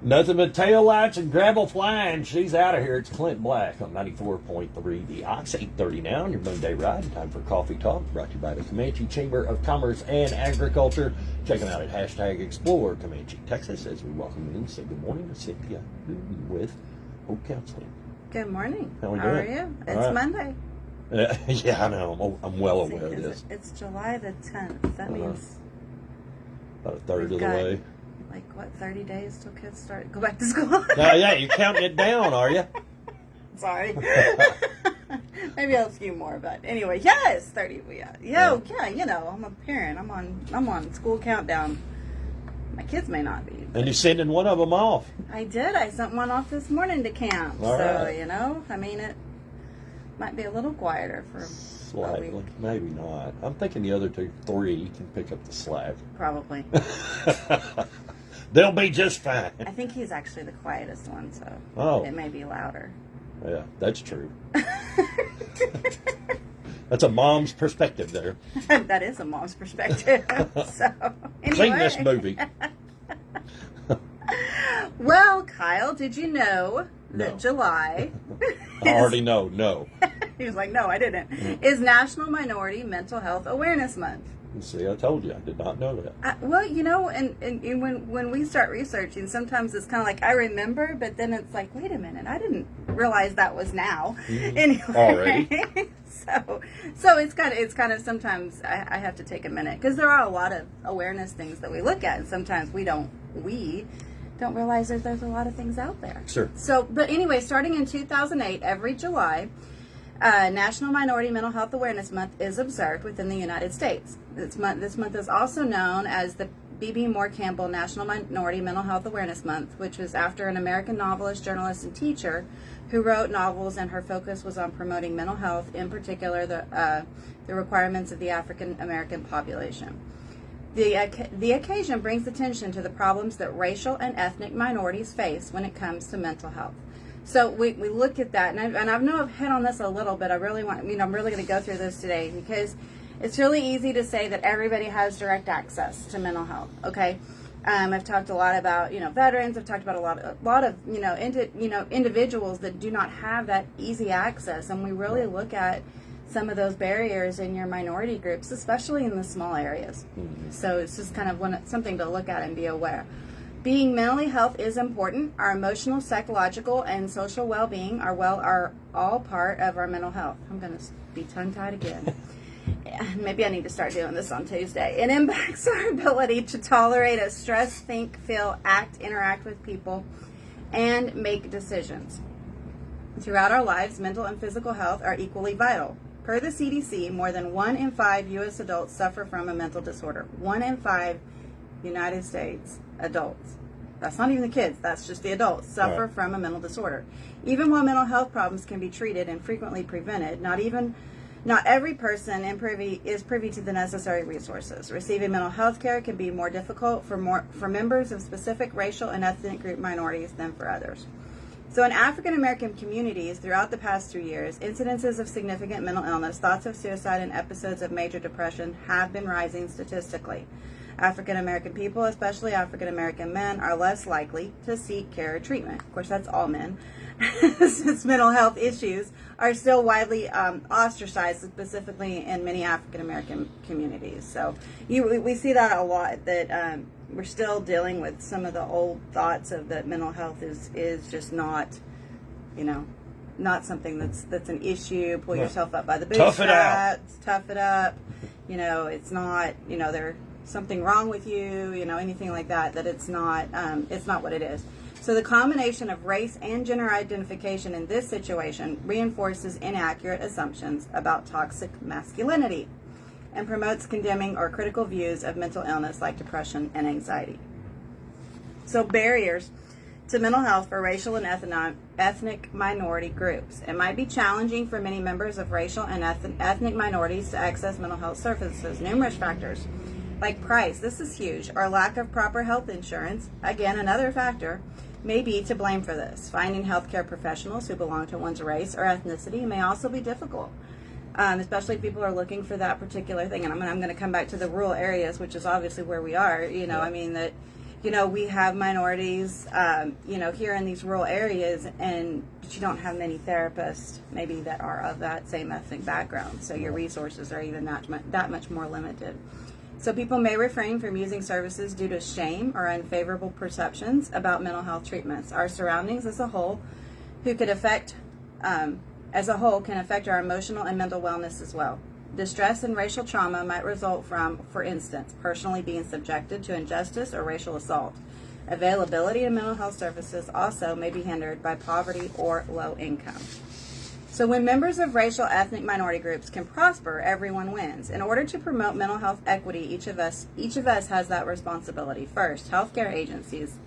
Nothing but tail lights and gravel flying. She's out of here. It's Clint Black on 94.3 The Ox, 8:30 now on your Monday ride. Time for Coffee Talk, brought to you by the Comanche Chamber of Commerce and Agriculture. Check them out at hashtag Explore Comanche, Texas, as we welcome in and say good morning to Cynthia with Hope Counseling. Good morning. How are you? It's right. Monday. Yeah, I know. I'm well aware of this. It's July the 10th. That means about a third of the way. Like, what, 30 days till kids go back to school? Yeah, you're counting it down, are you? Sorry. Maybe a few more, but anyway, yes, 30. Yeah, you know, I'm a parent. I'm on school countdown. My kids may not be. And you're sending one of them off. I did. I sent one off this morning to camp. All so, right. you know, I mean, it might be a little quieter for Slightly. a week. Maybe not. I'm thinking the other three can pick up the slack. Probably. They'll be just fine. I think he's actually the quietest one, so it may be louder. Yeah, that's true. That's a mom's perspective there. That is a mom's perspective. So, anyway. Sing this movie. Well, Kyle, did you know that July... I already know, no. He was like, no, I didn't. Is National Minority Mental Health Awareness Month. See, I told you. I did not know that. Well, you know, and when we start researching, sometimes it's kind of like, I remember, but then it's like, wait a minute, I didn't realize that was now. Anyway. Already. So it's kind of sometimes I have to take a minute, because there are a lot of awareness things that we look at, and sometimes we don't realize that there's a lot of things out there. Sure. So, but anyway, starting in 2008, every July, National Minority Mental Health Awareness Month is observed within the United States. This month is also known as the B.B. Moore Campbell National Minority Mental Health Awareness Month, which was after an American novelist, journalist, and teacher who wrote novels, and her focus was on promoting mental health, in particular the requirements of the African American population. The occasion brings attention to the problems that racial and ethnic minorities face when it comes to mental health. So we look at that, and I know I've hit on this a little bit. I'm really going to go through this today, because it's really easy to say that everybody has direct access to mental health. Okay, I've talked a lot about veterans. I've talked about a lot of individuals that do not have that easy access, and we really look at some of those barriers in your minority groups, especially in the small areas. So it's just kind of something to look at and be aware. Being mentally health is important. Our emotional, psychological, and social well-being are all part of our mental health. I'm going to be tongue-tied again. Maybe I need to start doing this on Tuesday. It impacts our ability to tolerate a stress, think, feel, act, interact with people, and make decisions. Throughout our lives, mental and physical health are equally vital. Per the CDC, more than 1 in 5 U.S. adults suffer from a mental disorder. 1 in 5 United States adults. That's not even the kids, that's just the adults, suffer from a mental disorder. Even while mental health problems can be treated and frequently prevented, not every person is privy to the necessary resources. Receiving mental health care can be more difficult for members of specific racial and ethnic group minorities than for others. So in African American communities, throughout the past 3 years, incidences of significant mental illness, thoughts of suicide, and episodes of major depression have been rising statistically. African American people, especially African American men, are less likely to seek care or treatment. Of course, that's all men, since mental health issues are still widely ostracized, specifically in many African American communities. So we see that a lot, that we're still dealing with some of the old thoughts of that mental health is just not, not something that's an issue. Pull yourself up by the bootstraps. Tough it up. It's not, there's something wrong with you, anything like that, that it's not what it is. So the combination of race and gender identification in this situation reinforces inaccurate assumptions about toxic masculinity and promotes condemning or critical views of mental illness like depression and anxiety. So barriers to mental health for racial and ethnic minority groups. It might be challenging for many members of racial and ethnic minorities to access mental health services. Numerous factors like price, this is huge, or lack of proper health insurance, again another factor, may be to blame for this. Finding healthcare professionals who belong to one's race or ethnicity may also be difficult, especially if people are looking for that particular thing. And I'm going to come back to the rural areas, which is obviously where we are. I mean that we have minorities, here in these rural areas, but you don't have many therapists maybe that are of that same ethnic background. So your resources are even that much more limited. So people may refrain from using services due to shame or unfavorable perceptions about mental health treatments. Our surroundings as a whole, can affect our emotional and mental wellness as well. Distress and racial trauma might result from, for instance, personally being subjected to injustice or racial assault. Availability of mental health services also may be hindered by poverty or low income. So when members of racial ethnic minority groups can prosper, everyone wins. In order to promote mental health equity, each of us has that responsibility. First, healthcare agencies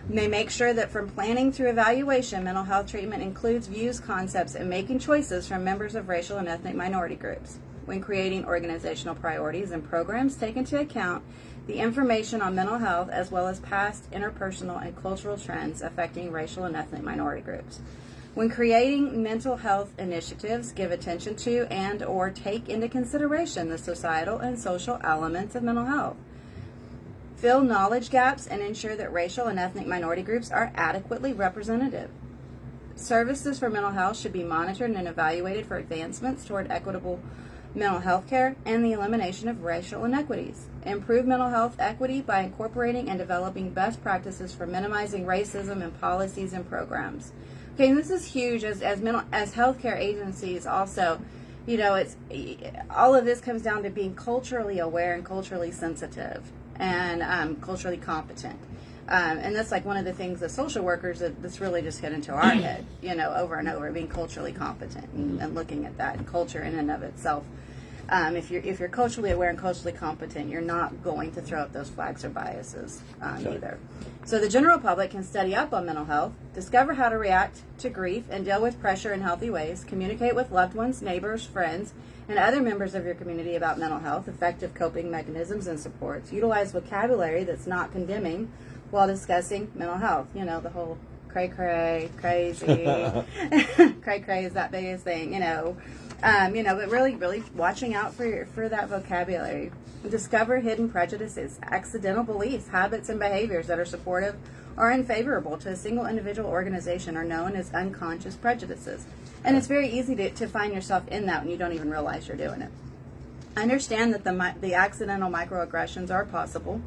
may make sure that from planning through evaluation, mental health treatment includes views, concepts, and making choices from members of racial and ethnic minority groups. When creating organizational priorities and programs, take into account the information on mental health as well as past interpersonal and cultural trends affecting racial and ethnic minority groups. When creating mental health initiatives, give attention to and or take into consideration the societal and social elements of mental health. Fill knowledge gaps and ensure that racial and ethnic minority groups are adequately represented. Services for mental health should be monitored and evaluated for advancements toward equitable mental health care and the elimination of racial inequities. Improve mental health equity by incorporating and developing best practices for minimizing racism in policies and programs. Okay, and this is huge as healthcare agencies also, it's all of this comes down to being culturally aware and culturally sensitive and culturally competent. And that's like one of the things as social workers that's really just hit into our head, over and over, being culturally competent and looking at that, and culture in and of itself. If you're culturally aware and culturally competent, you're not going to throw up those flags or biases either. So the general public can study up on mental health, discover how to react to grief and deal with pressure in healthy ways, communicate with loved ones, neighbors, friends, and other members of your community about mental health, effective coping mechanisms and supports. Utilize vocabulary that's not condemning while discussing mental health. The whole cray-cray, crazy, cray-cray is that biggest thing, but really watching out for that vocabulary. Discover hidden prejudices, accidental beliefs, habits, and behaviors that are supportive or unfavorable to a single individual organization are known as unconscious prejudices. And it's very easy to find yourself in that when you don't even realize you're doing it. Understand that the accidental microaggressions are possible.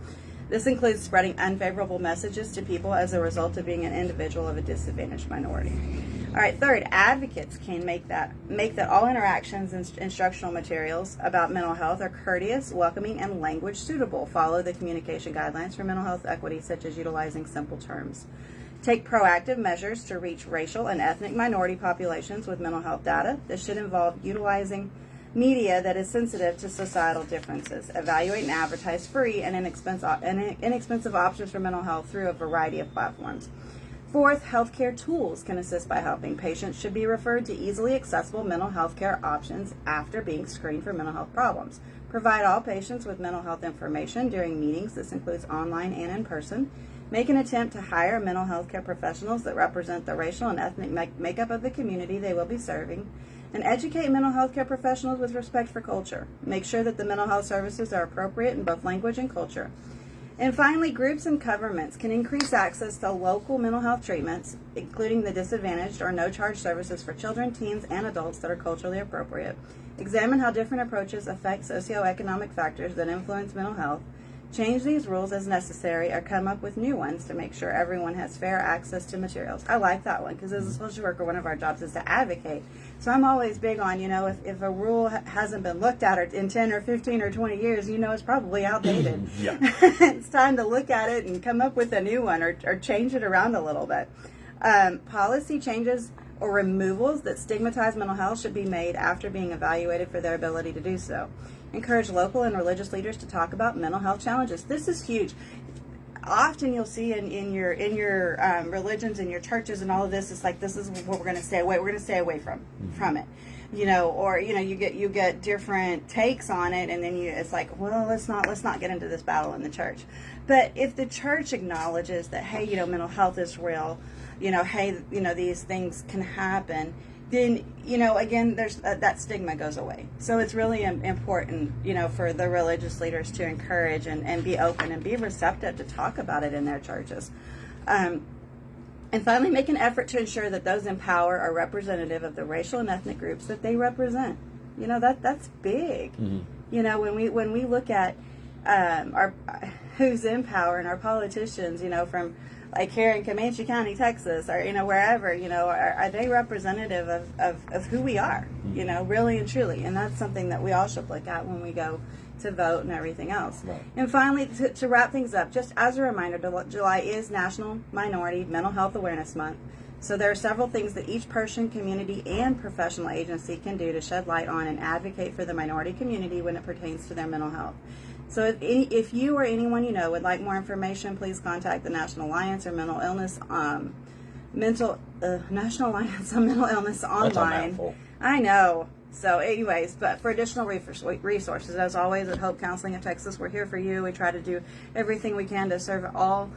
This includes spreading unfavorable messages to people as a result of being an individual of a disadvantaged minority. All right, third, advocates can make that all interactions and instructional materials about mental health are courteous, welcoming, and language suitable. Follow the communication guidelines for mental health equity, such as utilizing simple terms. Take proactive measures to reach racial and ethnic minority populations with mental health data. This should involve utilizing media that is sensitive to societal differences. Evaluate and advertise free and inexpensive options for mental health through a variety of platforms. Fourth, healthcare tools can assist by helping. Patients should be referred to easily accessible mental health care options after being screened for mental health problems. Provide all patients with mental health information during meetings. This includes online and in person. Make an attempt to hire mental health care professionals that represent the racial and ethnic makeup of the community they will be serving. And educate mental health care professionals with respect for culture. Make sure that the mental health services are appropriate in both language and culture. And finally, groups and governments can increase access to local mental health treatments, including the disadvantaged or no-charge services for children, teens, and adults that are culturally appropriate. Examine how different approaches affect socioeconomic factors that influence mental health. Change these rules as necessary or come up with new ones to make sure everyone has fair access to materials. I like that one because as a social worker, one of our jobs is to advocate. So I'm always big on, if a rule hasn't been looked at in 10 or 15 or 20 years, it's probably outdated. It's time to look at it and come up with a new one or change it around a little bit. Policy changes or removals that stigmatize mental health should be made after being evaluated for their ability to do so. Encourage local and religious leaders to talk about mental health challenges. This is huge. Often you'll see in your religions and your churches and all of this, it's like, this is what we're going to stay away. We're going to stay away from it, or you get different takes on it, and then it's like, well, let's not get into this battle in the church. But if the church acknowledges that, hey, mental health is real, hey, these things can happen, then, again, there's that stigma goes away. So it's really important, for the religious leaders to encourage and be open and be receptive to talk about it in their churches. And finally, make an effort to ensure that those in power are representative of the racial and ethnic groups that they represent. That's big. Mm-hmm. When we look at our who's in power and our politicians, from like here in Comanche County, Texas, or wherever, are they representative of who we are, really and truly? And that's something that we all should look at when we go to vote and everything else. Right. And finally, to wrap things up, just as a reminder, July is National Minority Mental Health Awareness Month. So there are several things that each person, community, and professional agency can do to shed light on and advocate for the minority community when it pertains to their mental health. So if you or anyone you know would like more information, please contact the National Alliance on Mental Illness, National Alliance on Mental Illness online. That's a mouthful. I know. So anyways, but for additional resources, as always, at Hope Counseling of Texas, we're here for you. We try to do everything we can to serve all.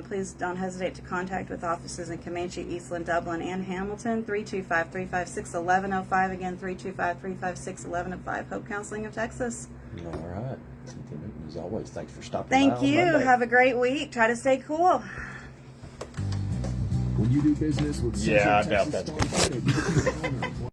Please don't hesitate to contact with offices in Comanche, Eastland, Dublin, and Hamilton. 325-356-1105. Again, 325-356-1105. Hope Counseling of Texas. All right. Cynthia, as always, thanks for stopping by. Thank on you. Monday. Have a great week. Try to stay cool. When you do business with Yeah, I Central doubt Texas that's Starlight,